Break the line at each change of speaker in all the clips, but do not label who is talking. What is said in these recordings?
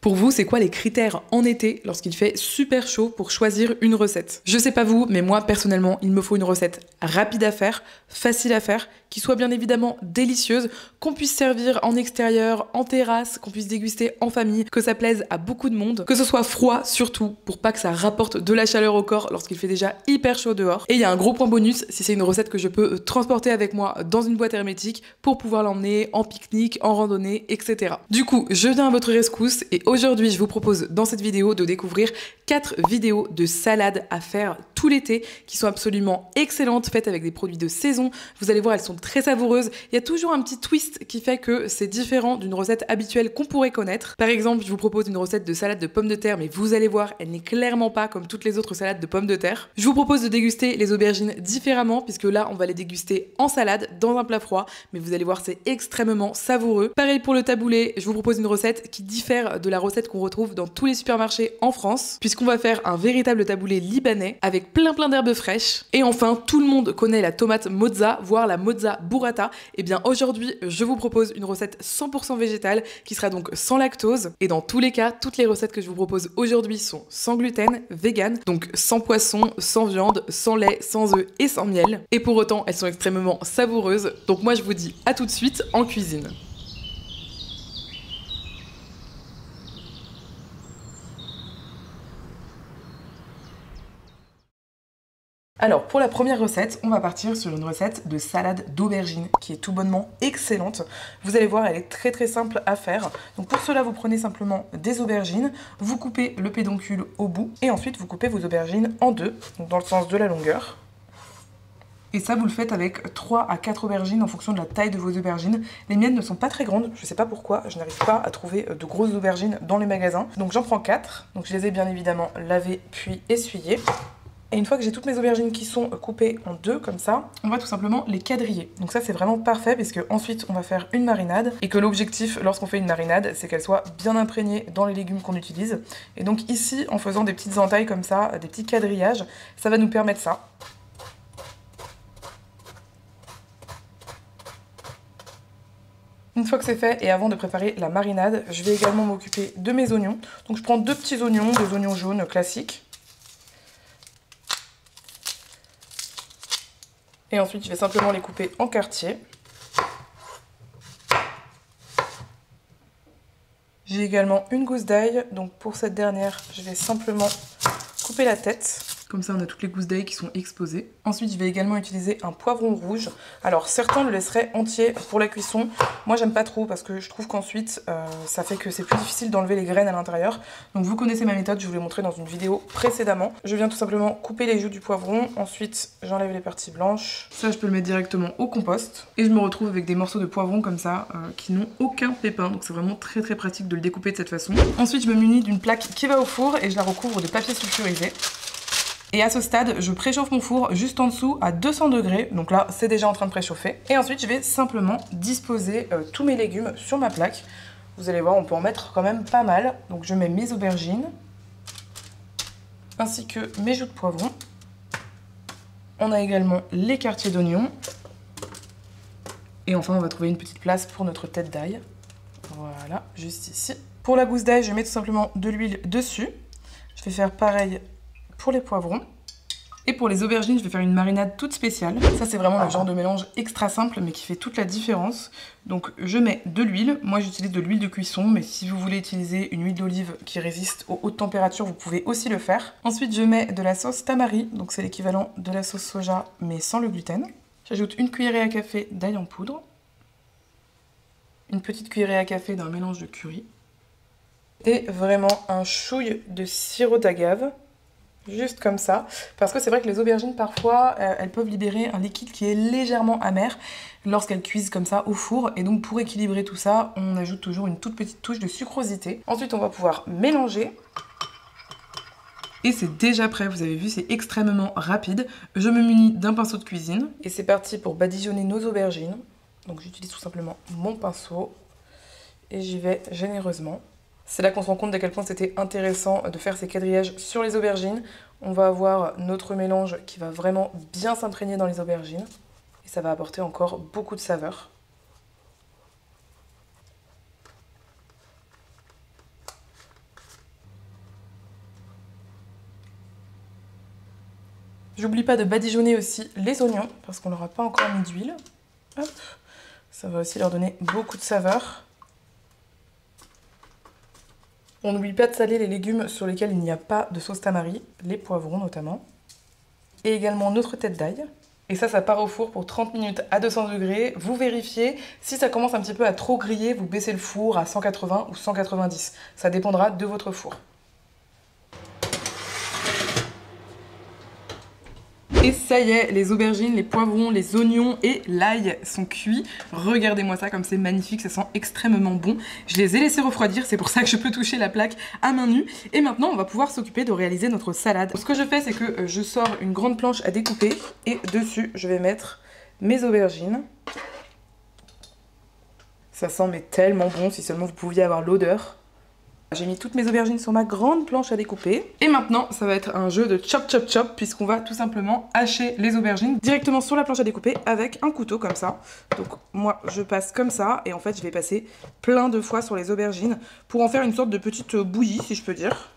Pour vous, c'est quoi les critères en été lorsqu'il fait super chaud pour choisir une recette? Je sais pas vous, mais moi personnellement, il me faut une recette rapide à faire, facile à faire, qui soit bien évidemment délicieuse, qu'on puisse servir en extérieur, en terrasse, qu'on puisse déguster en famille, que ça plaise à beaucoup de monde, que ce soit froid surtout, pour pas que ça rapporte de la chaleur au corps lorsqu'il fait déjà hyper chaud dehors. Et il y a un gros point bonus si c'est une recette que je peux transporter avec moi dans une boîte hermétique pour pouvoir l'emmener en pique-nique, en randonnée, etc. Du coup, je viens à votre rescousse et aujourd'hui, je vous propose dans cette vidéo de découvrir 4 vidéos de salades à faire tout l'été qui sont absolument excellentes, faites avec des produits de saison. Vous allez voir, elles sont très savoureuses. Il y a toujours un petit twist qui fait que c'est différent d'une recette habituelle qu'on pourrait connaître. Par exemple, je vous propose une recette de salade de pommes de terre, mais vous allez voir, elle n'est clairement pas comme toutes les autres salades de pommes de terre. Je vous propose de déguster les aubergines différemment, puisque là, on va les déguster en salade, dans un plat froid, mais vous allez voir, c'est extrêmement savoureux. Pareil pour le taboulé, je vous propose une recette qui diffère de la recette qu'on retrouve dans tous les supermarchés en France, puisqu'on va faire un véritable taboulé libanais avec plein d'herbes fraîches. Et enfin, tout le monde connaît la tomate mozza, voire la mozza burrata. Et bien aujourd'hui, je vous propose une recette 100% végétale qui sera donc sans lactose. Et dans tous les cas, toutes les recettes que je vous propose aujourd'hui sont sans gluten, vegan, donc sans poisson, sans viande, sans lait, sans œufs et sans miel. Et pour autant, elles sont extrêmement savoureuses. Donc moi, je vous dis à tout de suite en cuisine. Alors pour la première recette, on va partir sur une recette de salade d'aubergine qui est tout bonnement excellente. Vous allez voir, elle est très simple à faire. Donc pour cela, vous prenez simplement des aubergines, vous coupez le pédoncule au bout et ensuite vous coupez vos aubergines en deux, donc dans le sens de la longueur. Et ça, vous le faites avec 3 à 4 aubergines en fonction de la taille de vos aubergines. Les miennes ne sont pas très grandes, je sais pas pourquoi, je n'arrive pas à trouver de grosses aubergines dans les magasins. Donc j'en prends 4, donc je les ai bien évidemment lavées puis essuyées. Et une fois que j'ai toutes mes aubergines qui sont coupées en deux comme ça, on va tout simplement les quadriller. Donc ça c'est vraiment parfait parce que ensuite on va faire une marinade et que l'objectif lorsqu'on fait une marinade c'est qu'elle soit bien imprégnée dans les légumes qu'on utilise. Et donc ici en faisant des petites entailles comme ça, des petits quadrillages, ça va nous permettre ça. Une fois que c'est fait et avant de préparer la marinade, je vais également m'occuper de mes oignons. Donc je prends 2 petits oignons, des oignons jaunes classiques. Et ensuite, je vais simplement les couper en quartiers. J'ai également une gousse d'ail. Donc pour cette dernière, je vais simplement couper la tête. Comme ça, on a toutes les gousses d'ail qui sont exposées. Ensuite, je vais également utiliser un poivron rouge. Alors, certains le laisseraient entier pour la cuisson. Moi, j'aime pas trop parce que je trouve qu'ensuite, ça fait que c'est plus difficile d'enlever les graines à l'intérieur. Donc, vous connaissez ma méthode, je vous l'ai montré dans une vidéo précédemment. Je viens tout simplement couper les joues du poivron. Ensuite, j'enlève les parties blanches. Ça, je peux le mettre directement au compost. Et je me retrouve avec des morceaux de poivron comme ça, qui n'ont aucun pépin. Donc, c'est vraiment très pratique de le découper de cette façon. Ensuite, je me munis d'une plaque qui va au four et je la recouvre de papier sulfurisé. Et à ce stade, je préchauffe mon four juste en dessous à 200 degrés. Donc là, c'est déjà en train de préchauffer. Et ensuite, je vais simplement disposer tous mes légumes sur ma plaque. Vous allez voir, on peut en mettre quand même pas mal. Donc je mets mes aubergines, ainsi que mes joues de poivron. On a également les quartiers d'oignons. Et enfin, on va trouver une petite place pour notre tête d'ail. Voilà, juste ici. Pour la gousse d'ail, je mets tout simplement de l'huile dessus. Je vais faire pareil pour les poivrons. Et pour les aubergines, je vais faire une marinade toute spéciale. Ça, c'est vraiment le genre de mélange extra simple, mais qui fait toute la différence. Donc, je mets de l'huile. Moi, j'utilise de l'huile de cuisson, mais si vous voulez utiliser une huile d'olive qui résiste aux hautes températures, vous pouvez aussi le faire. Ensuite, je mets de la sauce tamari. Donc, c'est l'équivalent de la sauce soja, mais sans le gluten. J'ajoute une cuillerée à café d'ail en poudre. Une petite cuillerée à café d'un mélange de curry. Et vraiment un chouille de sirop d'agave. Juste comme ça, parce que c'est vrai que les aubergines parfois elles peuvent libérer un liquide qui est légèrement amer lorsqu'elles cuisent comme ça au four, et donc pour équilibrer tout ça on ajoute toujours une toute petite touche de sucrosité. Ensuite on va pouvoir mélanger et c'est déjà prêt, vous avez vu, c'est extrêmement rapide. Je me munis d'un pinceau de cuisine et c'est parti pour badigeonner nos aubergines. Donc j'utilise tout simplement mon pinceau et j'y vais généreusement. C'est là qu'on se rend compte d'à quel point c'était intéressant de faire ces quadrillages sur les aubergines. On va avoir notre mélange qui va vraiment bien s'imprégner dans les aubergines. Et ça va apporter encore beaucoup de saveur. J'oublie pas de badigeonner aussi les oignons parce qu'on leur a pas encore mis d'huile. Hop. Ça va aussi leur donner beaucoup de saveur. On n'oublie pas de saler les légumes sur lesquels il n'y a pas de sauce tamari, les poivrons notamment. Et également notre tête d'ail. Et ça part au four pour 30 minutes à 200 degrés. Vous vérifiez. Si ça commence un petit peu à trop griller, vous baissez le four à 180 ou 190. Ça dépendra de votre four. Et ça y est, les aubergines, les poivrons, les oignons et l'ail sont cuits. Regardez-moi ça, comme c'est magnifique, ça sent extrêmement bon. Je les ai laissés refroidir, c'est pour ça que je peux toucher la plaque à main nue. Et maintenant, on va pouvoir s'occuper de réaliser notre salade. Ce que je fais, c'est que je sors une grande planche à découper et dessus, je vais mettre mes aubergines. Ça sent mais tellement bon, si seulement vous pouviez avoir l'odeur. J'ai mis toutes mes aubergines sur ma grande planche à découper. Et maintenant, ça va être un jeu de chop chop chop puisqu'on va tout simplement hacher les aubergines directement sur la planche à découper avec un couteau comme ça. Donc moi, je passe comme ça et en fait, je vais passer plein de fois sur les aubergines pour en faire une sorte de petite bouillie, si je peux dire.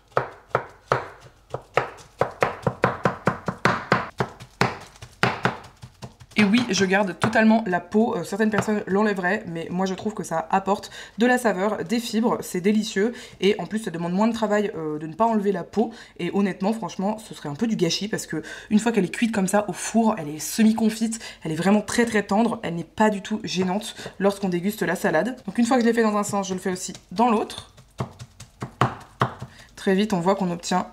Et oui, je garde totalement la peau, certaines personnes l'enlèveraient, mais moi je trouve que ça apporte de la saveur, des fibres, c'est délicieux, et en plus ça demande moins de travail de ne pas enlever la peau, et honnêtement, franchement, ce serait un peu du gâchis, parce que une fois qu'elle est cuite comme ça au four, elle est semi-confite, elle est vraiment très très tendre, elle n'est pas du tout gênante lorsqu'on déguste la salade. Donc une fois que je l'ai fait dans un sens, je le fais aussi dans l'autre. Très vite, on voit qu'on obtient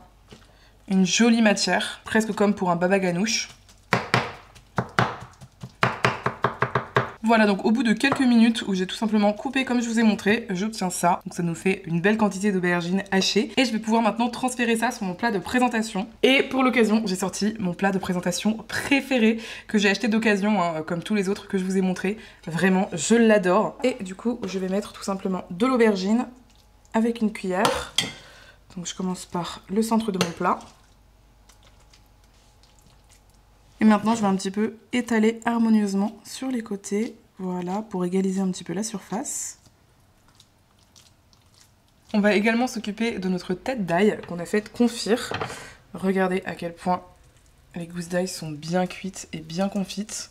une jolie matière, presque comme pour un baba ganoush. Voilà, donc au bout de quelques minutes où j'ai tout simplement coupé comme je vous ai montré, j'obtiens ça. Donc ça nous fait une belle quantité d'aubergines hachées. Et je vais pouvoir maintenant transférer ça sur mon plat de présentation. Et pour l'occasion, j'ai sorti mon plat de présentation préféré que j'ai acheté d'occasion, hein, comme tous les autres que je vous ai montrés. Vraiment, je l'adore. Et du coup, je vais mettre tout simplement de l'aubergine avec une cuillère. Donc je commence par le centre de mon plat. Et maintenant, je vais un petit peu étaler harmonieusement sur les côtés, voilà, pour égaliser un petit peu la surface. On va également s'occuper de notre tête d'ail qu'on a fait confire. Regardez à quel point les gousses d'ail sont bien cuites et bien confites.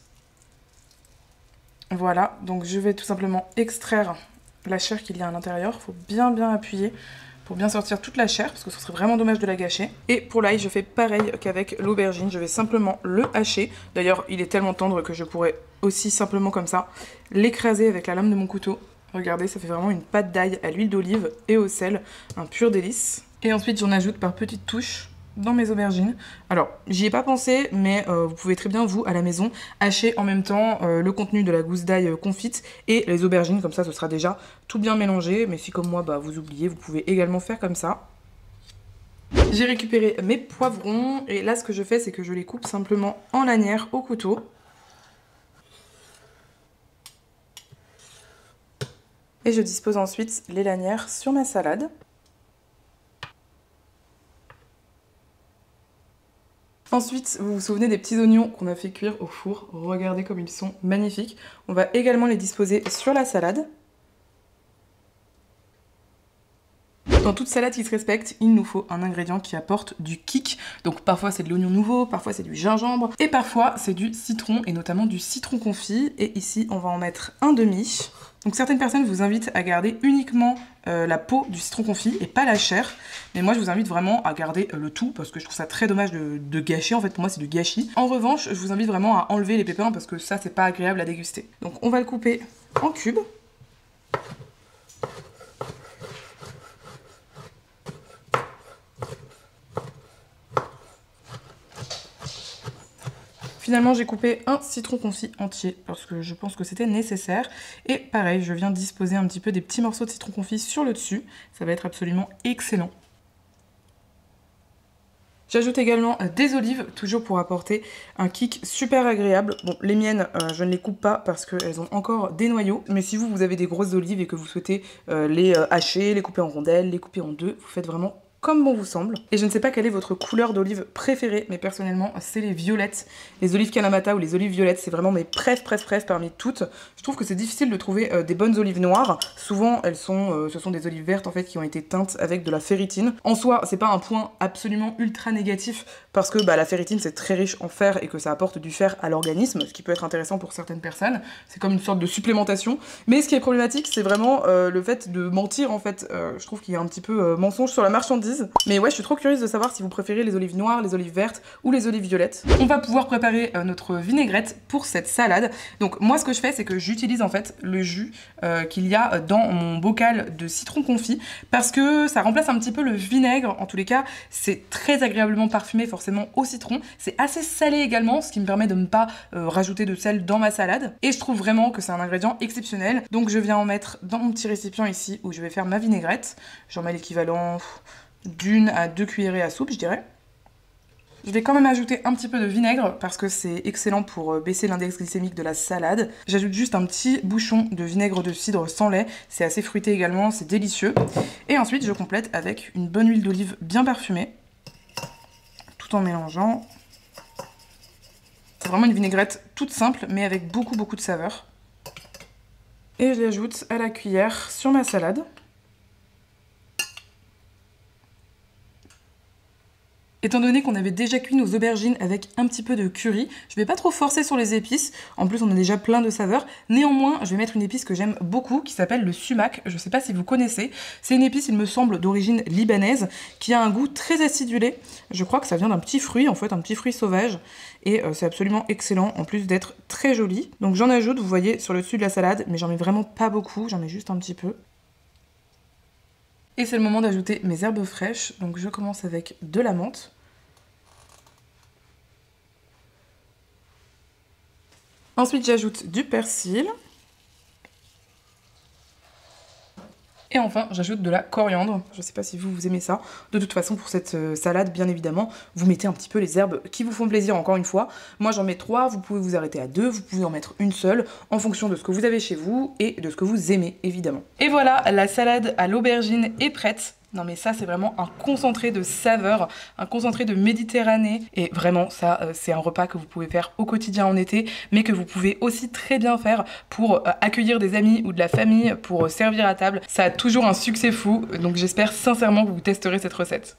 Voilà, donc je vais tout simplement extraire la chair qu'il y a à l'intérieur. Il faut bien appuyer pour bien sortir toute la chair, parce que ce serait vraiment dommage de la gâcher. Et pour l'ail, je fais pareil qu'avec l'aubergine, je vais simplement le hacher. D'ailleurs, il est tellement tendre que je pourrais aussi simplement comme ça l'écraser avec la lame de mon couteau. Regardez, ça fait vraiment une pâte d'ail à l'huile d'olive et au sel, un pur délice. Et ensuite, j'en ajoute par petites touches dans mes aubergines. Alors, j'y ai pas pensé, mais vous pouvez très bien, vous, à la maison, hacher en même temps le contenu de la gousse d'ail confite et les aubergines, comme ça, ce sera déjà tout bien mélangé. Mais si, comme moi, bah, vous oubliez, vous pouvez également faire comme ça. J'ai récupéré mes poivrons, et là, ce que je fais, c'est que je les coupe simplement en lanières au couteau. Et je dispose ensuite les lanières sur ma salade. Ensuite, vous vous souvenez des petits oignons qu'on a fait cuire au four. Regardez comme ils sont magnifiques. On va également les disposer sur la salade. Dans toute salade qui se respecte, il nous faut un ingrédient qui apporte du kick. Donc parfois c'est de l'oignon nouveau, parfois c'est du gingembre et parfois c'est du citron et notamment du citron confit. Et ici on va en mettre un demi. Donc certaines personnes vous invitent à garder uniquement la peau du citron confit et pas la chair. Mais moi je vous invite vraiment à garder le tout parce que je trouve ça très dommage de gâcher. En fait pour moi c'est du gâchis. En revanche je vous invite vraiment à enlever les pépins parce que ça c'est pas agréable à déguster. Donc on va le couper en cubes. Finalement, j'ai coupé un citron confit entier parce que je pense que c'était nécessaire. Et pareil, je viens disposer un petit peu des petits morceaux de citron confit sur le dessus. Ça va être absolument excellent. J'ajoute également des olives, toujours pour apporter un kick super agréable. Bon, les miennes, je ne les coupe pas parce qu'elles ont encore des noyaux. Mais si vous avez des grosses olives et que vous souhaitez les hacher, les couper en rondelles, les couper en deux, vous faites vraiment comme bon vous semble. Et je ne sais pas quelle est votre couleur d'olive préférée, mais personnellement, c'est les violettes. Les olives Kalamata ou les olives violettes, c'est vraiment mes préf parmi toutes. Je trouve que c'est difficile de trouver des bonnes olives noires. Souvent, ce sont des olives vertes en fait qui ont été teintes avec de la ferritine. En soi, c'est pas un point absolument ultra négatif parce que la ferritine c'est très riche en fer et que ça apporte du fer à l'organisme, ce qui peut être intéressant pour certaines personnes. C'est comme une sorte de supplémentation. Mais ce qui est problématique, c'est vraiment le fait de mentir en fait. Je trouve qu'il y a un petit peu mensonge sur la marchandise. Mais ouais, je suis trop curieuse de savoir si vous préférez les olives noires, les olives vertes ou les olives violettes. On va pouvoir préparer notre vinaigrette pour cette salade. Donc moi ce que je fais, c'est que j'utilise en fait le jus qu'il y a dans mon bocal de citron confit parce que ça remplace un petit peu le vinaigre. En tous les cas, c'est très agréablement parfumé forcément au citron. C'est assez salé également, ce qui me permet de ne pas rajouter de sel dans ma salade. Et je trouve vraiment que c'est un ingrédient exceptionnel. Donc je viens en mettre dans mon petit récipient ici où je vais faire ma vinaigrette. J'en mets l'équivalent d'1 à 2 cuillerées à soupe, je dirais. Je vais quand même ajouter un petit peu de vinaigre parce que c'est excellent pour baisser l'index glycémique de la salade. J'ajoute juste un petit bouchon de vinaigre de cidre sans lait. C'est assez fruité également, c'est délicieux. Et ensuite, je complète avec une bonne huile d'olive bien parfumée, tout en mélangeant. C'est vraiment une vinaigrette toute simple, mais avec beaucoup de saveur. Et je l'ajoute à la cuillère sur ma salade. Étant donné qu'on avait déjà cuit nos aubergines avec un petit peu de curry, je vais pas trop forcer sur les épices. En plus, on a déjà plein de saveurs. Néanmoins, je vais mettre une épice que j'aime beaucoup, qui s'appelle le sumac. Je sais pas si vous connaissez. C'est une épice, il me semble, d'origine libanaise, qui a un goût très acidulé. Je crois que ça vient d'un petit fruit, en fait, un petit fruit sauvage. Et c'est absolument excellent, en plus d'être très joli. Donc j'en ajoute, vous voyez, sur le dessus de la salade, mais j'en mets vraiment pas beaucoup, j'en mets juste un petit peu. Et c'est le moment d'ajouter mes herbes fraîches. Donc je commence avec de la menthe. Ensuite, j'ajoute du persil. Et enfin, j'ajoute de la coriandre. Je ne sais pas si vous aimez ça. De toute façon, pour cette salade, bien évidemment, vous mettez un petit peu les herbes qui vous font plaisir, encore une fois. Moi, j'en mets 3, vous pouvez vous arrêter à 2, vous pouvez en mettre une seule, en fonction de ce que vous avez chez vous et de ce que vous aimez, évidemment. Et voilà, la salade à l'aubergine est prête. Non mais ça c'est vraiment un concentré de saveurs, un concentré de Méditerranée. Et vraiment ça c'est un repas que vous pouvez faire au quotidien en été, mais que vous pouvez aussi très bien faire pour accueillir des amis ou de la famille, pour servir à table. Ça a toujours un succès fou, donc j'espère sincèrement que vous testerez cette recette.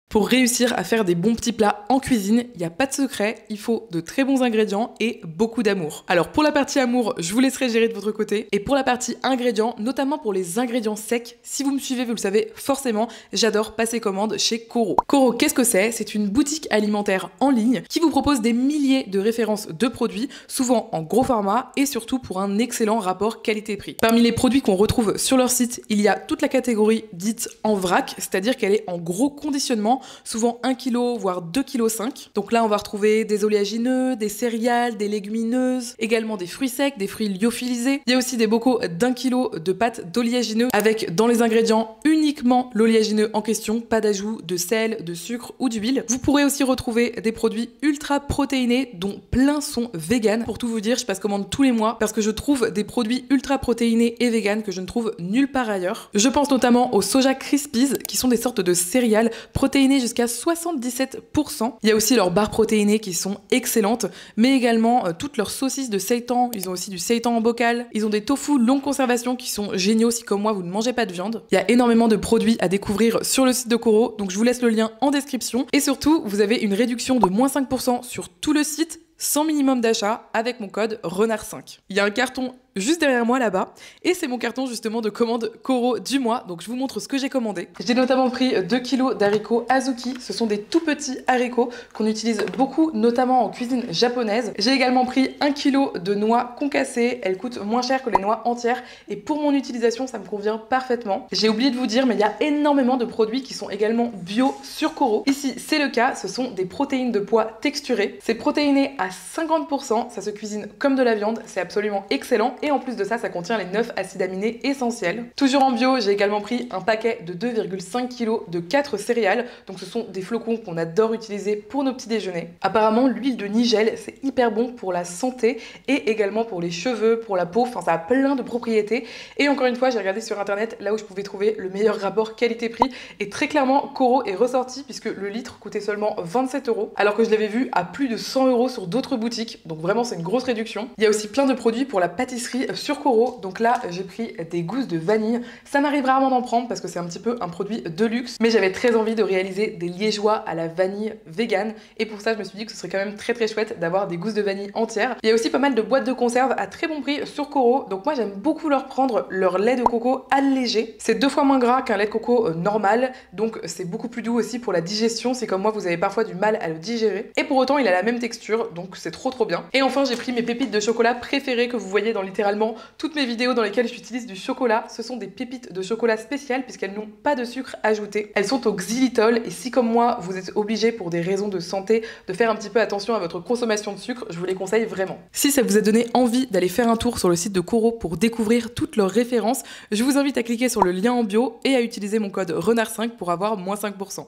Pour réussir à faire des bons petits plats en cuisine, il n'y a pas de secret, il faut de très bons ingrédients et beaucoup d'amour. Alors pour la partie amour, je vous laisserai gérer de votre côté. Et pour la partie ingrédients, notamment pour les ingrédients secs, si vous me suivez, vous le savez forcément, j'adore passer commande chez Coro. Coro, qu'est-ce que c'est? C'est une boutique alimentaire en ligne qui vous propose des milliers de références de produits, souvent en gros format et surtout pour un excellent rapport qualité-prix. Parmi les produits qu'on retrouve sur leur site, il y a toute la catégorie dite en vrac, c'est-à-dire qu'elle est en gros conditionnement, souvent 1 kg voire 2,5 kg. Donc là on va retrouver des oléagineux, des céréales, des légumineuses, également des fruits secs, des fruits lyophilisés. Il y a aussi des bocaux d'1 kg de pâtes d'oléagineux avec dans les ingrédients uniquement l'oléagineux en question, pas d'ajout de sel, de sucre ou d'huile. Vous pourrez aussi retrouver des produits ultra protéinés dont plein sont vegan. Pour tout vous dire, je passe commande tous les mois parce que je trouve des produits ultra protéinés et vegan que je ne trouve nulle part ailleurs. Je pense notamment aux Soja Krispies qui sont des sortes de céréales protéinées jusqu'à 77%. Il y a aussi leurs barres protéinées qui sont excellentes, mais également toutes leurs saucisses de seitan. Ils ont aussi du seitan en bocal. Ils ont des tofu longue conservation qui sont géniaux si comme moi vous ne mangez pas de viande. Il y a énormément de produits à découvrir sur le site de Coro, donc je vous laisse le lien en description. Et surtout, vous avez une réduction de moins 5% sur tout le site, sans minimum d'achat, avec mon code RENARD5. Il y a un carton juste derrière moi là-bas, et c'est mon carton justement de commande Coro du mois, donc je vous montre ce que j'ai commandé. J'ai notamment pris 2 kg d'haricots azuki, ce sont des tout petits haricots qu'on utilise beaucoup, notamment en cuisine japonaise. J'ai également pris 1 kg de noix concassées, elles coûtent moins cher que les noix entières, et pour mon utilisation ça me convient parfaitement. J'ai oublié de vous dire, mais il y a énormément de produits qui sont également bio sur Coro. Ici c'est le cas, ce sont des protéines de pois texturées. C'est protéiné à 50%, ça se cuisine comme de la viande, c'est absolument excellent. et en plus de ça, ça contient les 9 acides aminés essentiels. Toujours en bio, j'ai également pris un paquet de 2,5 kg de 4 céréales, donc ce sont des flocons qu'on adore utiliser pour nos petits déjeuners. Apparemment, l'huile de Nigel, c'est hyper bon pour la santé et également pour les cheveux, pour la peau, enfin ça a plein de propriétés. Et encore une fois, j'ai regardé sur internet là où je pouvais trouver le meilleur rapport qualité-prix et très clairement, Coro est ressorti puisque le litre coûtait seulement 27 €, alors que je l'avais vu à plus de 100 € sur d'autres boutiques, donc vraiment c'est une grosse réduction. Il y a aussi plein de produits pour la pâtisserie sur Coro, donc là j'ai pris des gousses de vanille. Ça m'arrive rarement d'en prendre parce que c'est un petit peu un produit de luxe, mais j'avais très envie de réaliser des liégeois à la vanille vegan, et pour ça je me suis dit que ce serait quand même très chouette d'avoir des gousses de vanille entières. Il y a aussi pas mal de boîtes de conserve à très bon prix sur Coro, donc moi j'aime beaucoup leur prendre leur lait de coco allégé. C'est 2 fois moins gras qu'un lait de coco normal, donc c'est beaucoup plus doux aussi pour la digestion, c'est comme moi vous avez parfois du mal à le digérer, et pour autant il a la même texture, donc c'est trop bien. Et enfin j'ai pris mes pépites de chocolat préférées que vous voyez dans littéralement toutes mes vidéos dans lesquelles j'utilise du chocolat. Ce sont des pépites de chocolat spéciales puisqu'elles n'ont pas de sucre ajouté. Elles sont au xylitol, et si comme moi vous êtes obligé pour des raisons de santé de faire un petit peu attention à votre consommation de sucre, je vous les conseille vraiment. Si ça vous a donné envie d'aller faire un tour sur le site de Coro pour découvrir toutes leurs références, je vous invite à cliquer sur le lien en bio et à utiliser mon code RENARD5 pour avoir moins 5%.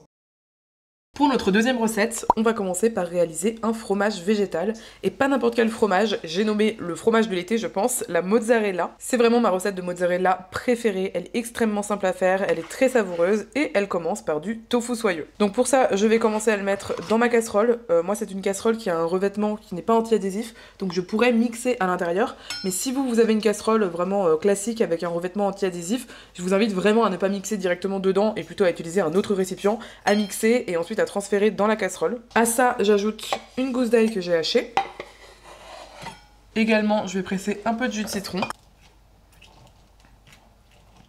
Pour notre deuxième recette, on va commencer par réaliser un fromage végétal, et pas n'importe quel fromage. J'ai nommé le fromage de l'été, je pense, la mozzarella. C'est vraiment ma recette de mozzarella préférée, elle est extrêmement simple à faire, elle est très savoureuse et elle commence par du tofu soyeux. Donc pour ça, je vais commencer à le mettre dans ma casserole. Moi c'est une casserole qui a un revêtement qui n'est pas anti-adhésif, donc je pourrais mixer à l'intérieur, mais si vous avez une casserole vraiment classique avec un revêtement anti-adhésif, je vous invite vraiment à ne pas mixer directement dedans et plutôt à utiliser un autre récipient, à mixer et ensuite à transférer dans la casserole. À ça, j'ajoute une gousse d'ail que j'ai hachée. Également, je vais presser un peu de jus de citron.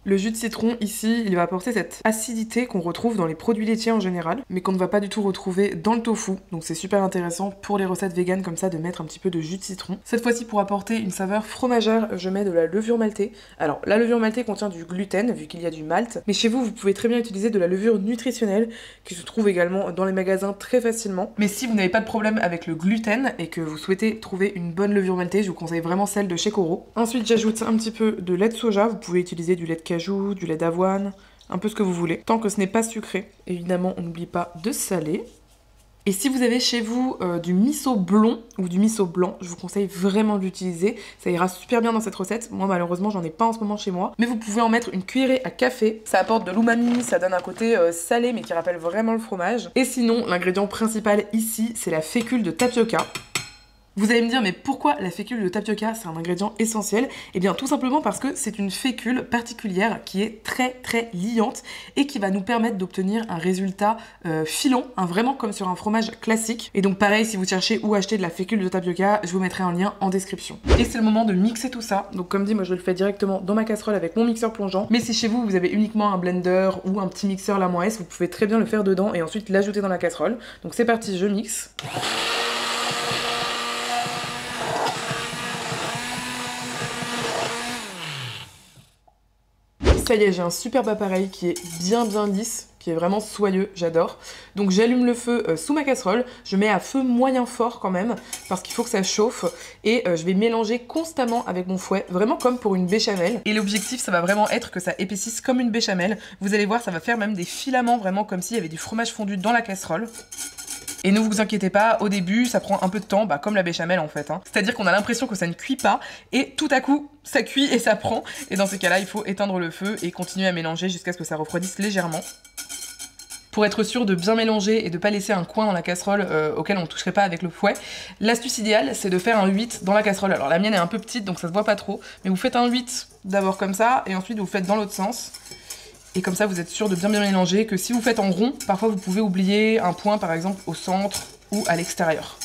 Le jus de citron ici, il va apporter cette acidité qu'on retrouve dans les produits laitiers en général, mais qu'on ne va pas du tout retrouver dans le tofu. Donc c'est super intéressant pour les recettes véganes comme ça de mettre un petit peu de jus de citron. Cette fois-ci, pour apporter une saveur fromagère, je mets de la levure maltée. Alors la levure maltée contient du gluten vu qu'il y a du malt, mais chez vous, vous pouvez très bien utiliser de la levure nutritionnelle qui se trouve également dans les magasins très facilement. Mais si vous n'avez pas de problème avec le gluten et que vous souhaitez trouver une bonne levure maltée, je vous conseille vraiment celle de chez Coro. Ensuite, j'ajoute un petit peu de lait de soja. Vous pouvez utiliser du lait de cajou, du lait d'avoine, un peu ce que vous voulez, tant que ce n'est pas sucré. Évidemment, on n'oublie pas de saler. Et si vous avez chez vous du miso blond ou du miso blanc, je vous conseille vraiment de l'utiliser. Ça ira super bien dans cette recette. Moi, malheureusement, j'en ai pas en ce moment chez moi. Mais vous pouvez en mettre une cuillerée à café. Ça apporte de l'umami, ça donne un côté salé, mais qui rappelle vraiment le fromage. Et sinon, l'ingrédient principal ici, c'est la fécule de tapioca. Vous allez me dire, mais pourquoi la fécule de tapioca, c'est un ingrédient essentiel? Eh bien tout simplement parce que c'est une fécule particulière qui est très liante et qui va nous permettre d'obtenir un résultat filant, vraiment comme sur un fromage classique. Et donc pareil, si vous cherchez où acheter de la fécule de tapioca, je vous mettrai un lien en description. Et c'est le moment de mixer tout ça. Donc comme dit, moi je le fais directement dans ma casserole avec mon mixeur plongeant. Mais si chez vous, vous avez uniquement un blender ou un petit mixeur Lama S, vous pouvez très bien le faire dedans et ensuite l'ajouter dans la casserole. Donc c'est parti, je mixe. Ça y est, j'ai un superbe appareil qui est bien lisse, qui est vraiment soyeux, j'adore. Donc j'allume le feu sous ma casserole, je mets à feu moyen fort quand même, parce qu'il faut que ça chauffe, et je vais mélanger constamment avec mon fouet, vraiment comme pour une béchamel. Et l'objectif, ça va vraiment être que ça épaississe comme une béchamel. Vous allez voir, ça va faire même des filaments, vraiment comme s'il y avait du fromage fondu dans la casserole. Et ne vous inquiétez pas, au début, ça prend un peu de temps, comme la béchamel en fait. C'est-à-dire qu'on a l'impression que ça ne cuit pas, et tout à coup, ça cuit et ça prend. Et dans ces cas-là, il faut éteindre le feu et continuer à mélanger jusqu'à ce que ça refroidisse légèrement. Pour être sûr de bien mélanger et de pas laisser un coin dans la casserole auquel on ne toucherait pas avec le fouet, l'astuce idéale, c'est de faire un 8 dans la casserole. Alors la mienne est un peu petite, donc ça se voit pas trop, mais vous faites un 8 d'abord comme ça, et ensuite vous faites dans l'autre sens. Et comme ça, vous êtes sûr de bien mélanger, que si vous faites en rond, parfois vous pouvez oublier un point, par exemple, au centre ou à l'extérieur.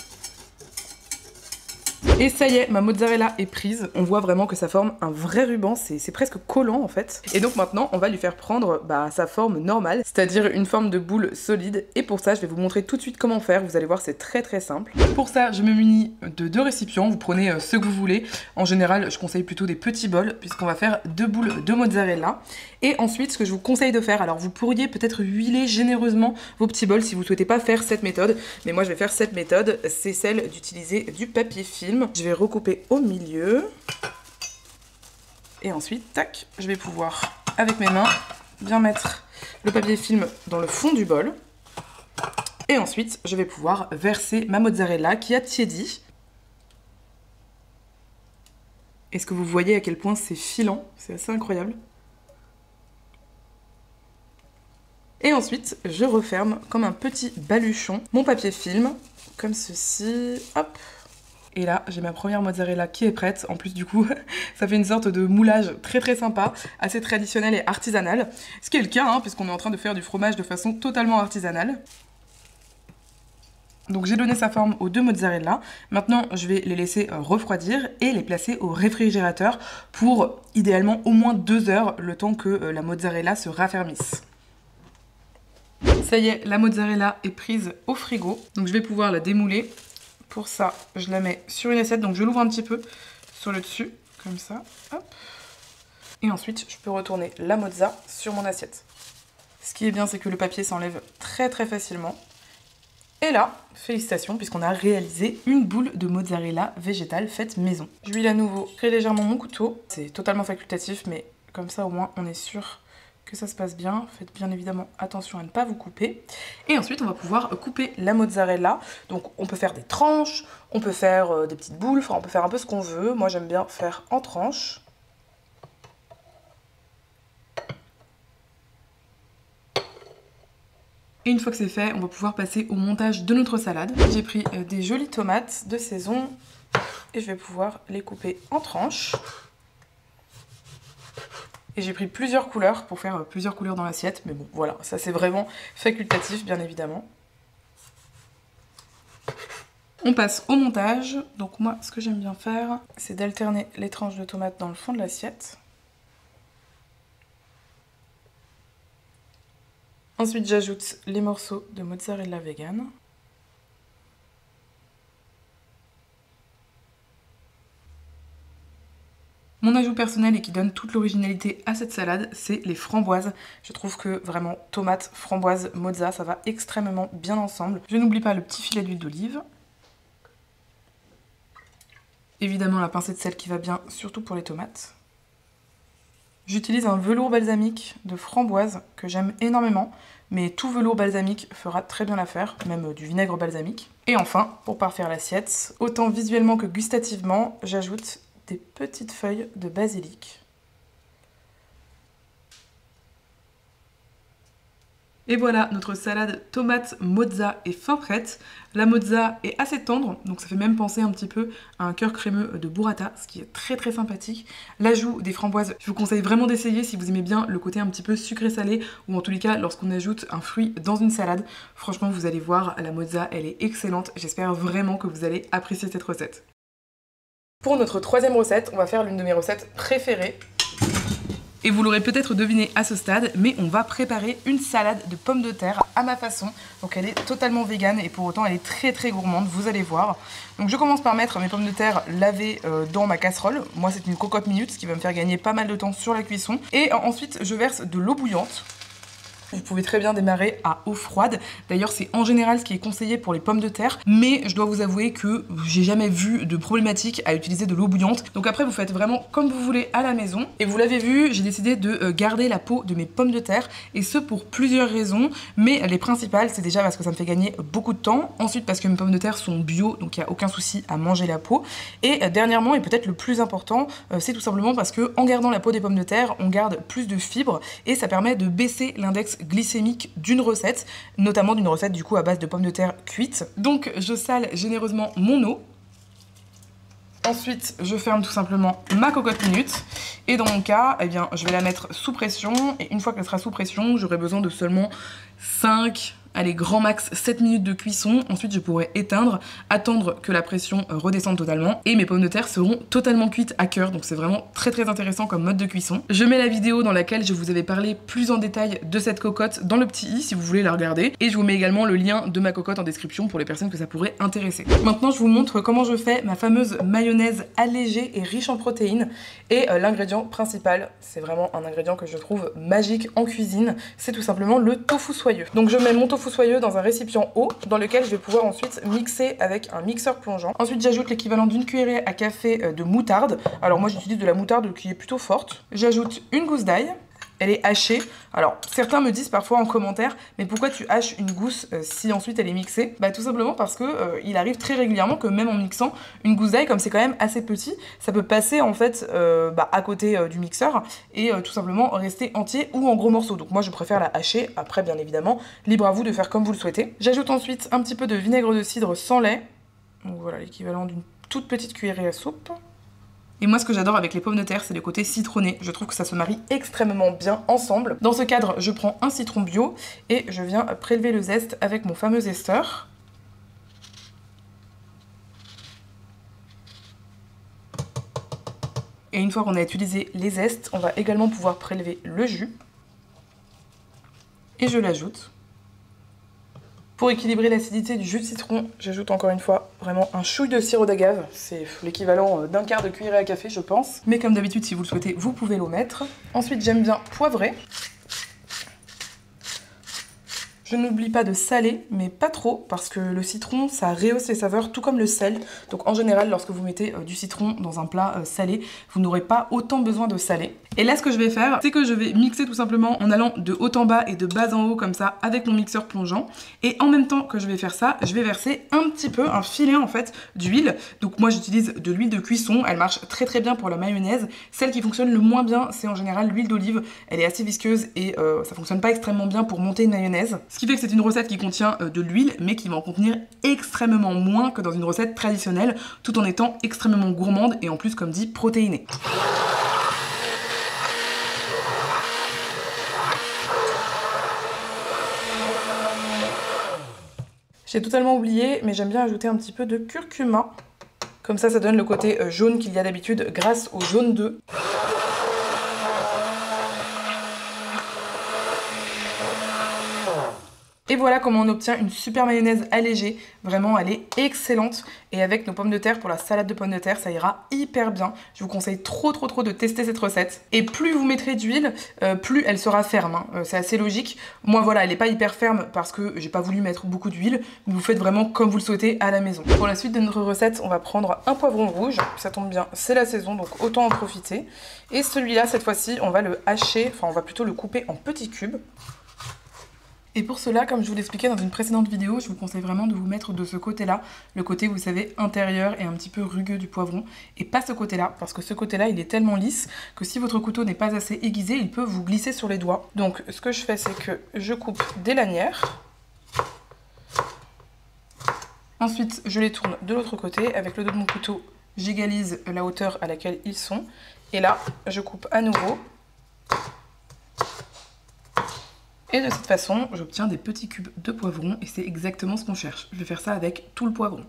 Et ça y est, ma mozzarella est prise. On voit vraiment que ça forme un vrai ruban, c'est presque collant en fait. Et donc maintenant, on va lui faire prendre sa forme normale, c'est-à-dire une forme de boule solide. Et pour ça, je vais vous montrer tout de suite comment faire. Vous allez voir, c'est très simple. Pour ça, je me munis de 2 récipients. Vous prenez ce que vous voulez. En général, je conseille plutôt des petits bols, puisqu'on va faire 2 boules de mozzarella. Et ensuite, ce que je vous conseille de faire, alors vous pourriez peut-être huiler généreusement vos petits bols si vous ne souhaitez pas faire cette méthode. Mais moi, je vais faire cette méthode, c'est celle d'utiliser du papier film. Je vais recouper au milieu. Et ensuite, tac, je vais pouvoir, avec mes mains, bien mettre le papier film dans le fond du bol. Et ensuite, je vais pouvoir verser ma mozzarella qui a tiédi. Est-ce que vous voyez à quel point c'est filant? C'est assez incroyable. Et ensuite, je referme comme un petit baluchon mon papier film, comme ceci. Hop. Et là, j'ai ma première mozzarella qui est prête. En plus, du coup, ça fait une sorte de moulage très très sympa, assez traditionnel et artisanal. Ce qui est le cas, hein, puisqu'on est en train de faire du fromage de façon totalement artisanale. Donc j'ai donné sa forme aux deux mozzarella. Maintenant, je vais les laisser refroidir et les placer au réfrigérateur pour idéalement au moins 2 heures, le temps que la mozzarella se raffermisse. Ça y est, la mozzarella est prise au frigo. Donc je vais pouvoir la démouler. Pour ça, je la mets sur une assiette. Donc je l'ouvre un petit peu sur le dessus, comme ça. Hop. Et ensuite, je peux retourner la mozza sur mon assiette. Ce qui est bien, c'est que le papier s'enlève très très facilement. Et là, félicitations, puisqu'on a réalisé une boule de mozzarella végétale faite maison. J'huile à nouveau très légèrement mon couteau. C'est totalement facultatif, mais comme ça au moins on est sûr que ça se passe bien. Faites bien évidemment attention à ne pas vous couper. Et ensuite, on va pouvoir couper la mozzarella. Donc on peut faire des tranches, on peut faire des petites boules, enfin on peut faire un peu ce qu'on veut. Moi j'aime bien faire en tranches. Et une fois que c'est fait, on va pouvoir passer au montage de notre salade. J'ai pris des jolies tomates de saison et je vais pouvoir les couper en tranches. Et j'ai pris plusieurs couleurs pour faire plusieurs couleurs dans l'assiette. Mais bon, voilà, ça c'est vraiment facultatif, bien évidemment. On passe au montage. Donc moi, ce que j'aime bien faire, c'est d'alterner les tranches de tomates dans le fond de l'assiette. Ensuite, j'ajoute les morceaux de mozzarella vegan. Mon ajout personnel et qui donne toute l'originalité à cette salade, c'est les framboises. Je trouve que vraiment tomate, framboise, mozza, ça va extrêmement bien ensemble. Je n'oublie pas le petit filet d'huile d'olive. Évidemment la pincée de sel qui va bien, surtout pour les tomates. J'utilise un velours balsamique de framboise que j'aime énormément, mais tout velours balsamique fera très bien l'affaire, même du vinaigre balsamique. Et enfin, pour parfaire l'assiette, autant visuellement que gustativement, j'ajoute des petites feuilles de basilic. Et voilà, notre salade tomate mozza est fin prête. La mozza est assez tendre, donc ça fait même penser un petit peu à un cœur crémeux de burrata, ce qui est très très sympathique. L'ajout des framboises, je vous conseille vraiment d'essayer si vous aimez bien le côté un petit peu sucré-salé, ou en tous les cas lorsqu'on ajoute un fruit dans une salade. Franchement, vous allez voir, la mozza, elle est excellente. J'espère vraiment que vous allez apprécier cette recette. Pour notre troisième recette, on va faire l'une de mes recettes préférées. Et vous l'aurez peut-être deviné à ce stade, mais on va préparer une salade de pommes de terre à ma façon. Donc elle est totalement végane et pour autant elle est très très gourmande, vous allez voir. Donc je commence par mettre mes pommes de terre lavées dans ma casserole. Moi c'est une cocotte minute, ce qui va me faire gagner pas mal de temps sur la cuisson. Et ensuite je verse de l'eau bouillante. Vous pouvez très bien démarrer à eau froide. D'ailleurs, c'est en général ce qui est conseillé pour les pommes de terre. Mais je dois vous avouer que j'ai jamais vu de problématique à utiliser de l'eau bouillante. Donc après, vous faites vraiment comme vous voulez à la maison. Et vous l'avez vu, j'ai décidé de garder la peau de mes pommes de terre. Et ce pour plusieurs raisons. Mais les principales, c'est déjà parce que ça me fait gagner beaucoup de temps. Ensuite, parce que mes pommes de terre sont bio, donc il n'y a aucun souci à manger la peau. Et dernièrement, et peut-être le plus important, c'est tout simplement parce que en gardant la peau des pommes de terre, on garde plus de fibres. Et ça permet de baisser l'index glycémique d'une recette, notamment d'une recette du coup à base de pommes de terre cuites. Donc je sale généreusement mon eau. Ensuite, je ferme tout simplement ma cocotte minute. Et dans mon cas, eh bien, je vais la mettre sous pression. Et une fois qu'elle sera sous pression, j'aurai besoin de seulement 5, allez, grand max 7 minutes de cuisson. Ensuite, je pourrai éteindre, attendre que la pression redescende totalement. Et mes pommes de terre seront totalement cuites à cœur. Donc c'est vraiment très très intéressant comme mode de cuisson. Je mets la vidéo dans laquelle je vous avais parlé plus en détail de cette cocotte dans le petit i si vous voulez la regarder. Et je vous mets également le lien de ma cocotte en description pour les personnes que ça pourrait intéresser. Maintenant, je vous montre comment je fais ma fameuse mayonnaise allégée et riche en protéines. Et l'ingrédient principal, c'est vraiment un ingrédient que je trouve magique en cuisine, c'est tout simplement le tofu soyeux. Donc je mets mon tofu tofu soyeux dans un récipient haut dans lequel je vais pouvoir ensuite mixer avec un mixeur plongeant. Ensuite j'ajoute l'équivalent d'une cuillerée à café de moutarde. Alors moi j'utilise de la moutarde qui est plutôt forte. J'ajoute une gousse d'ail. Elle est hachée. Alors, certains me disent parfois en commentaire, mais pourquoi tu haches une gousse si ensuite elle est mixée? Bah tout simplement parce que il arrive très régulièrement que même en mixant une gousse d'ail, comme c'est quand même assez petit, ça peut passer en fait à côté du mixeur et tout simplement rester entier ou en gros morceaux. Donc moi je préfère la hacher. Après bien évidemment, libre à vous de faire comme vous le souhaitez. J'ajoute ensuite un petit peu de vinaigre de cidre sans lait. Donc voilà, l'équivalent d'une toute petite cuillerée à soupe. Et moi ce que j'adore avec les pommes de terre, c'est le côté citronné. Je trouve que ça se marie extrêmement bien ensemble. Dans ce cadre, je prends un citron bio et je viens prélever le zeste avec mon fameux zesteur. Et une fois qu'on a utilisé les zestes, on va également pouvoir prélever le jus. Et je l'ajoute. Pour équilibrer l'acidité du jus de citron, j'ajoute encore une fois vraiment un chouille de sirop d'agave. C'est l'équivalent d'un quart de cuillerée à café, je pense. Mais comme d'habitude, si vous le souhaitez, vous pouvez l'omettre. Ensuite, j'aime bien poivrer. Je n'oublie pas de saler, mais pas trop, parce que le citron, ça rehausse les saveurs, tout comme le sel. Donc en général, lorsque vous mettez du citron dans un plat salé, vous n'aurez pas autant besoin de saler. Et là, ce que je vais faire, c'est que je vais mixer tout simplement en allant de haut en bas et de bas en haut, comme ça, avec mon mixeur plongeant. Et en même temps que je vais faire ça, je vais verser un petit peu, un filet en fait, d'huile. Donc moi, j'utilise de l'huile de cuisson, elle marche très très bien pour la mayonnaise. Celle qui fonctionne le moins bien, c'est en général l'huile d'olive. Elle est assez visqueuse et ça fonctionne pas extrêmement bien pour monter une mayonnaise. Ce qui fait que c'est une recette qui contient de l'huile, mais qui va en contenir extrêmement moins que dans une recette traditionnelle, tout en étant extrêmement gourmande et en plus, comme dit, protéinée. J'ai totalement oublié, mais j'aime bien ajouter un petit peu de curcuma. Comme ça donne le côté jaune qu'il y a d'habitude grâce au jaune d'œuf. Et voilà comment on obtient une super mayonnaise allégée. Vraiment, elle est excellente. Et avec nos pommes de terre pour la salade de pommes de terre, ça ira hyper bien. Je vous conseille trop de tester cette recette. Et plus vous mettrez d'huile, plus elle sera ferme. Hein. C'est assez logique. Moi, voilà, elle n'est pas hyper ferme parce que j'ai pas voulu mettre beaucoup d'huile. Mais vous faites vraiment comme vous le souhaitez à la maison. Pour la suite de notre recette, on va prendre un poivron rouge. Ça tombe bien, c'est la saison, donc autant en profiter. Et celui-là, cette fois-ci, on va le hacher. Enfin, on va plutôt le couper en petits cubes. Et pour cela, comme je vous l'expliquais dans une précédente vidéo, je vous conseille vraiment de vous mettre de ce côté-là, le côté, vous savez, intérieur et un petit peu rugueux du poivron, et pas ce côté-là, parce que ce côté-là, il est tellement lisse que si votre couteau n'est pas assez aiguisé, il peut vous glisser sur les doigts. Donc, ce que je fais, c'est que je coupe des lanières. Ensuite, je les tourne de l'autre côté. Avec le dos de mon couteau, j'égalise la hauteur à laquelle ils sont. Et là, je coupe à nouveau. Et de cette façon, j'obtiens des petits cubes de poivron et c'est exactement ce qu'on cherche. Je vais faire ça avec tout le poivron.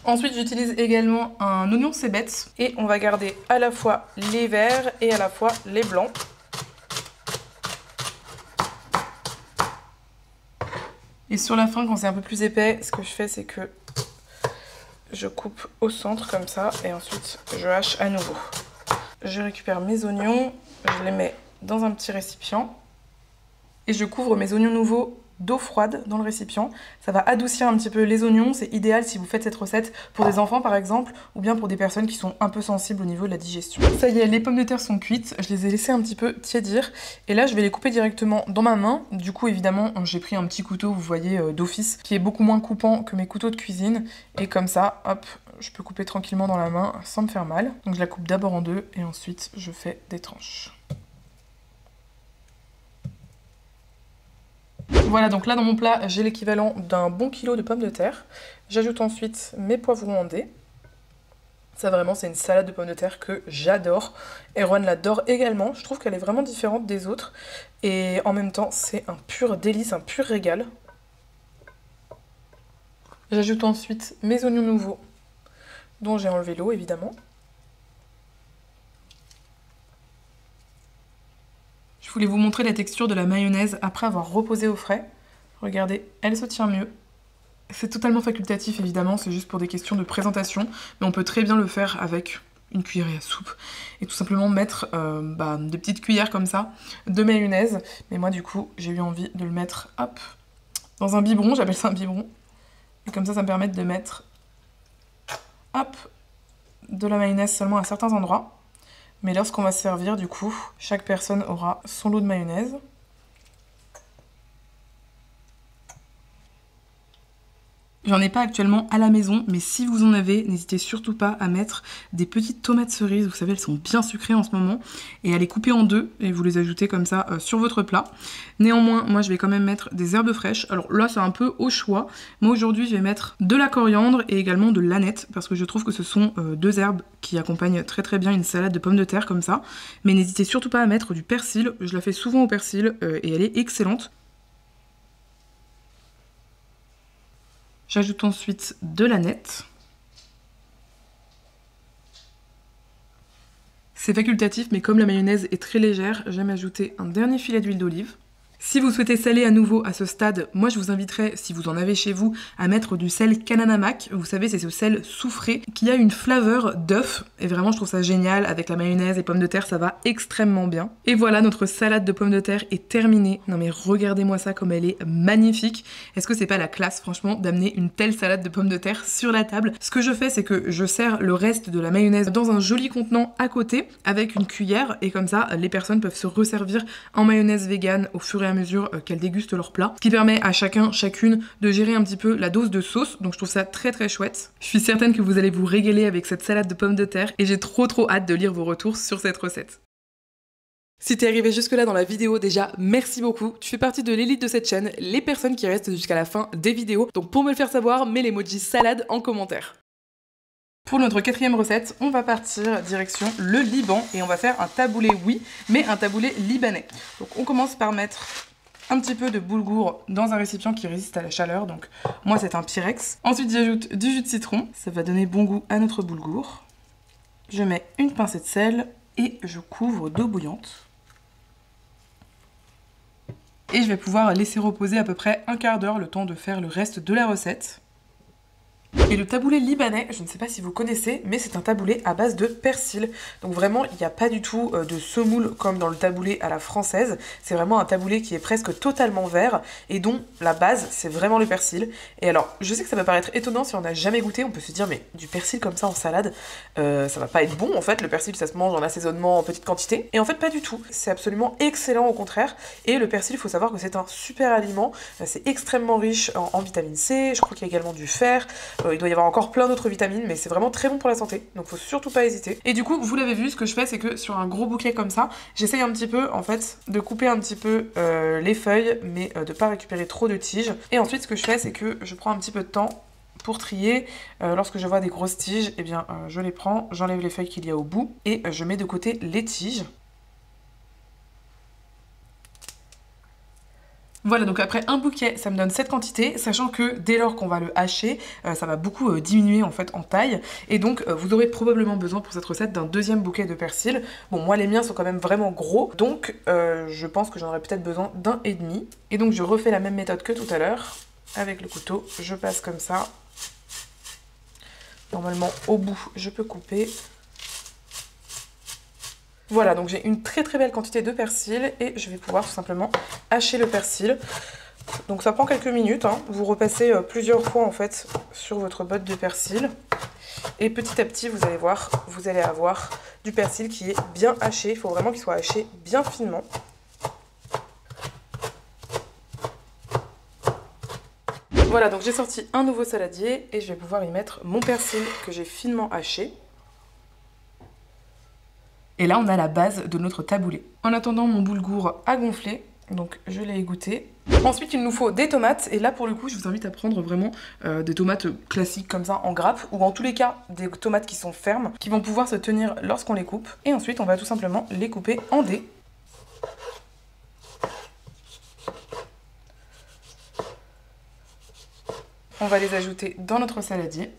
Ensuite, j'utilise également un oignon cébette et on va garder à la fois les verts et à la fois les blancs. Et sur la fin, quand c'est un peu plus épais, ce que je fais, c'est que je coupe au centre comme ça et ensuite je hache à nouveau. Je récupère mes oignons, je les mets dans un petit récipient et je couvre mes oignons nouveaux d'eau froide dans le récipient. Ça va adoucir un petit peu les oignons, c'est idéal si vous faites cette recette pour des enfants par exemple ou bien pour des personnes qui sont un peu sensibles au niveau de la digestion. Ça y est, les pommes de terre sont cuites, je les ai laissées un petit peu tiédir et là je vais les couper directement dans ma main. Du coup évidemment j'ai pris un petit couteau, vous voyez, d'office qui est beaucoup moins coupant que mes couteaux de cuisine et comme ça, hop, je peux couper tranquillement dans la main sans me faire mal. Donc je la coupe d'abord en deux et ensuite je fais des tranches. Voilà, donc là dans mon plat, j'ai l'équivalent d'un bon kilo de pommes de terre. J'ajoute ensuite mes poivrons en dés. Ça vraiment, c'est une salade de pommes de terre que j'adore. Erwan l'adore également. Je trouve qu'elle est vraiment différente des autres. Et en même temps, c'est un pur délice, un pur régal. J'ajoute ensuite mes oignons nouveaux, dont j'ai enlevé l'eau évidemment. Je voulais vous montrer la texture de la mayonnaise après avoir reposé au frais. Regardez, elle se tient mieux. C'est totalement facultatif évidemment, c'est juste pour des questions de présentation, mais on peut très bien le faire avec une cuillerée à soupe et tout simplement mettre des petites cuillères comme ça de mayonnaise. Mais moi du coup j'ai eu envie de le mettre hop dans un biberon, j'appelle ça un biberon. Et comme ça me permet de mettre hop de la mayonnaise seulement à certains endroits. Mais lorsqu'on va se servir du coup, chaque personne aura son lot de mayonnaise. J'en ai pas actuellement à la maison, mais si vous en avez, n'hésitez surtout pas à mettre des petites tomates cerises. Vous savez, elles sont bien sucrées en ce moment. Et à les couper en deux et vous les ajoutez comme ça sur votre plat. Néanmoins, moi je vais quand même mettre des herbes fraîches. Alors là, c'est un peu au choix. Moi aujourd'hui, je vais mettre de la coriandre et également de l'aneth parce que je trouve que ce sont deux herbes qui accompagnent très très bien une salade de pommes de terre comme ça. Mais n'hésitez surtout pas à mettre du persil. Je la fais souvent au persil et elle est excellente. J'ajoute ensuite de l'aneth. C'est facultatif, mais comme la mayonnaise est très légère, j'aime ajouter un dernier filet d'huile d'olive. Si vous souhaitez saler à nouveau à ce stade, moi je vous inviterais, si vous en avez chez vous, à mettre du sel Kananamak. Vous savez, c'est ce sel soufré qui a une flaveur d'œuf. Et vraiment, je trouve ça génial. Avec la mayonnaise et pommes de terre, ça va extrêmement bien. Et voilà, notre salade de pommes de terre est terminée. Non mais regardez-moi ça comme elle est magnifique. Est-ce que c'est pas la classe, franchement, d'amener une telle salade de pommes de terre sur la table? Ce que je fais, c'est que je sers le reste de la mayonnaise dans un joli contenant à côté, avec une cuillère. Et comme ça, les personnes peuvent se resservir en mayonnaise végane au fur et à mesure qu'elles dégustent leur plat, ce qui permet à chacun, chacune de gérer un petit peu la dose de sauce, donc je trouve ça très très chouette. Je suis certaine que vous allez vous régaler avec cette salade de pommes de terre et j'ai trop hâte de lire vos retours sur cette recette. Si t'es arrivé jusque là dans la vidéo, déjà merci beaucoup, tu fais partie de l'élite de cette chaîne, les personnes qui restent jusqu'à la fin des vidéos, donc pour me le faire savoir, mets l'emoji salade en commentaire. Pour notre quatrième recette, on va partir direction le Liban et on va faire un taboulé, oui, mais un taboulé libanais. Donc on commence par mettre un petit peu de boulgour dans un récipient qui résiste à la chaleur, donc moi c'est un Pyrex. Ensuite j'ajoute du jus de citron, ça va donner bon goût à notre boulgour. Je mets une pincée de sel et je couvre d'eau bouillante. Et je vais pouvoir laisser reposer à peu près un quart d'heure le temps de faire le reste de la recette. Et le taboulé libanais, je ne sais pas si vous connaissez, mais c'est un taboulé à base de persil. Donc vraiment, il n'y a pas du tout de semoule comme dans le taboulé à la française. C'est vraiment un taboulé qui est presque totalement vert et dont la base, c'est vraiment le persil. Et alors, je sais que ça va paraître étonnant si on n'a jamais goûté. On peut se dire, mais du persil comme ça en salade, ça va pas être bon. En fait, le persil, ça se mange en assaisonnement en petite quantité. Et en fait, pas du tout. C'est absolument excellent au contraire. Et le persil, il faut savoir que c'est un super aliment. C'est extrêmement riche en vitamine C. Je crois qu'il y a également du fer. Il doit y avoir encore plein d'autres vitamines, mais c'est vraiment très bon pour la santé, donc faut surtout pas hésiter. Et du coup, vous l'avez vu, ce que je fais, c'est que sur un gros bouquet comme ça, j'essaye un petit peu, en fait, de couper un petit peu les feuilles, mais de pas récupérer trop de tiges. Et ensuite, ce que je fais, c'est que je prends un petit peu de temps pour trier. Lorsque je vois des grosses tiges, eh bien, je les prends, j'enlève les feuilles qu'il y a au bout, et je mets de côté les tiges. Voilà, donc après un bouquet, ça me donne cette quantité, sachant que dès lors qu'on va le hacher, ça va beaucoup diminuer en fait en taille, et donc vous aurez probablement besoin pour cette recette d'un deuxième bouquet de persil. Bon, moi les miens sont quand même vraiment gros, donc je pense que j'en aurai peut-être besoin d'un et demi. Et donc je refais la même méthode que tout à l'heure, avec le couteau, je passe comme ça. Normalement au bout, je peux couper. Voilà, donc j'ai une très très belle quantité de persil et je vais pouvoir tout simplement hacher le persil. Donc ça prend quelques minutes, hein. Vous repassez plusieurs fois en fait sur votre botte de persil. Et petit à petit, vous allez voir, vous allez avoir du persil qui est bien haché. Il faut vraiment qu'il soit haché bien finement. Voilà, donc j'ai sorti un nouveau saladier et je vais pouvoir y mettre mon persil que j'ai finement haché. Et là, on a la base de notre taboulé. En attendant, mon boulgour a gonflé, donc je l'ai égoutté. Ensuite, il nous faut des tomates. Et là, pour le coup, je vous invite à prendre vraiment des tomates classiques comme ça, en grappe. Ou en tous les cas, des tomates qui sont fermes, qui vont pouvoir se tenir lorsqu'on les coupe. Et ensuite, on va tout simplement les couper en dés. On va les ajouter dans notre saladier.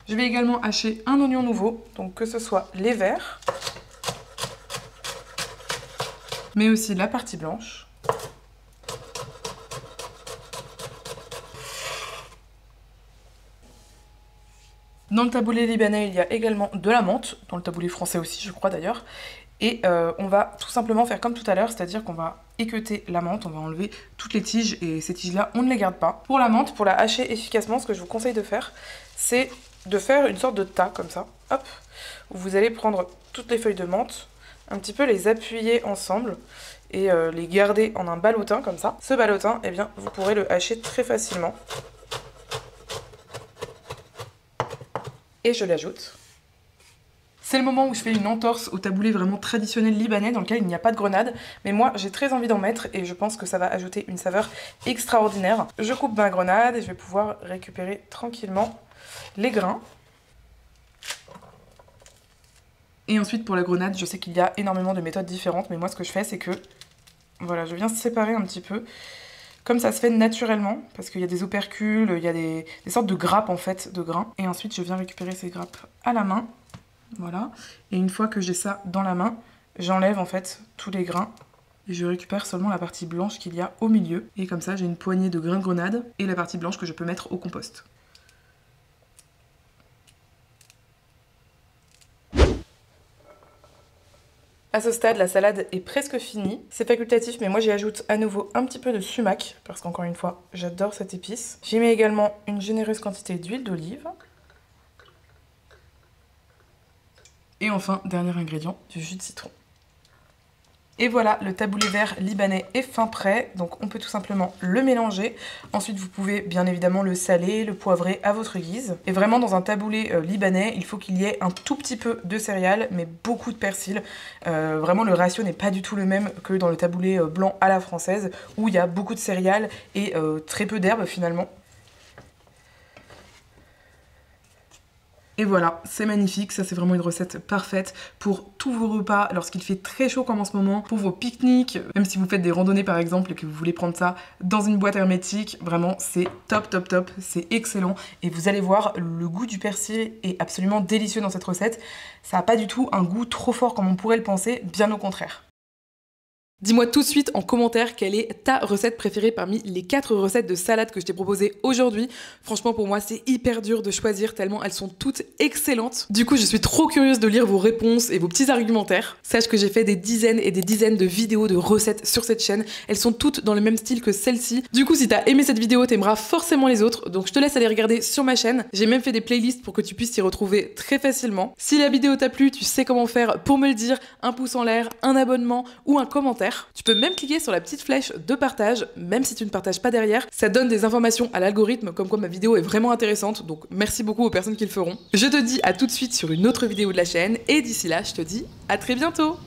Je vais également hacher un oignon nouveau, donc que ce soit les verts, mais aussi la partie blanche. Dans le taboulé libanais, il y a également de la menthe, dans le taboulé français aussi, je crois d'ailleurs. Et on va tout simplement faire comme tout à l'heure, c'est-à-dire qu'on va équeuter la menthe, on va enlever toutes les tiges, et ces tiges-là, on ne les garde pas. Pour la menthe, pour la hacher efficacement, ce que je vous conseille de faire, c'est de faire une sorte de tas, comme ça, hop, où vous allez prendre toutes les feuilles de menthe, un petit peu les appuyer ensemble, et les garder en un ballotin, comme ça. Ce ballotin, eh bien, vous pourrez le hacher très facilement. Et je l'ajoute. C'est le moment où je fais une entorse au taboulé vraiment traditionnel libanais dans lequel il n'y a pas de grenade. Mais moi, j'ai très envie d'en mettre et je pense que ça va ajouter une saveur extraordinaire. Je coupe ma grenade et je vais pouvoir récupérer tranquillement les grains. Et ensuite, pour la grenade, je sais qu'il y a énormément de méthodes différentes. Mais moi, ce que je fais, c'est que voilà, je viens séparer un petit peu. Comme ça se fait naturellement, parce qu'il y a des opercules, il y a des sortes de grappes en fait, de grains. Et ensuite, je viens récupérer ces grappes à la main. Voilà. Et une fois que j'ai ça dans la main, j'enlève en fait tous les grains. Et je récupère seulement la partie blanche qu'il y a au milieu. Et comme ça, j'ai une poignée de grains de grenade et la partie blanche que je peux mettre au compost. À ce stade, la salade est presque finie. C'est facultatif, mais moi j'y ajoute à nouveau un petit peu de sumac, parce qu'encore une fois, j'adore cette épice. J'y mets également une généreuse quantité d'huile d'olive. Et enfin, dernier ingrédient, du jus de citron. Et voilà, le taboulé vert libanais est fin prêt, donc on peut tout simplement le mélanger. Ensuite, vous pouvez bien évidemment le saler, le poivrer à votre guise. Et vraiment, dans un taboulé libanais, il faut qu'il y ait un tout petit peu de céréales, mais beaucoup de persil. Vraiment, le ratio n'est pas du tout le même que dans le taboulé blanc à la française, où il y a beaucoup de céréales et très peu d'herbes finalement. Et voilà, c'est magnifique, ça c'est vraiment une recette parfaite pour tous vos repas lorsqu'il fait très chaud comme en ce moment, pour vos pique-niques, même si vous faites des randonnées par exemple et que vous voulez prendre ça dans une boîte hermétique, vraiment c'est top top top, c'est excellent. Et vous allez voir, le goût du persil est absolument délicieux dans cette recette. Ça n'a pas du tout un goût trop fort comme on pourrait le penser, bien au contraire. Dis-moi tout de suite en commentaire quelle est ta recette préférée parmi les 4 recettes de salade que je t'ai proposées aujourd'hui. Franchement, pour moi, c'est hyper dur de choisir tellement elles sont toutes excellentes. Du coup, je suis trop curieuse de lire vos réponses et vos petits argumentaires. Sache que j'ai fait des dizaines et des dizaines de vidéos de recettes sur cette chaîne. Elles sont toutes dans le même style que celle-ci. Du coup, si t'as aimé cette vidéo, t'aimeras forcément les autres. Donc, je te laisse aller regarder sur ma chaîne. J'ai même fait des playlists pour que tu puisses t'y retrouver très facilement. Si la vidéo t'a plu, tu sais comment faire pour me le dire. Un pouce en l'air, un abonnement ou un commentaire. Tu peux même cliquer sur la petite flèche de partage, même si tu ne partages pas derrière. Ça donne des informations à l'algorithme, comme quoi ma vidéo est vraiment intéressante, donc merci beaucoup aux personnes qui le feront. Je te dis à tout de suite sur une autre vidéo de la chaîne, et d'ici là, je te dis à très bientôt!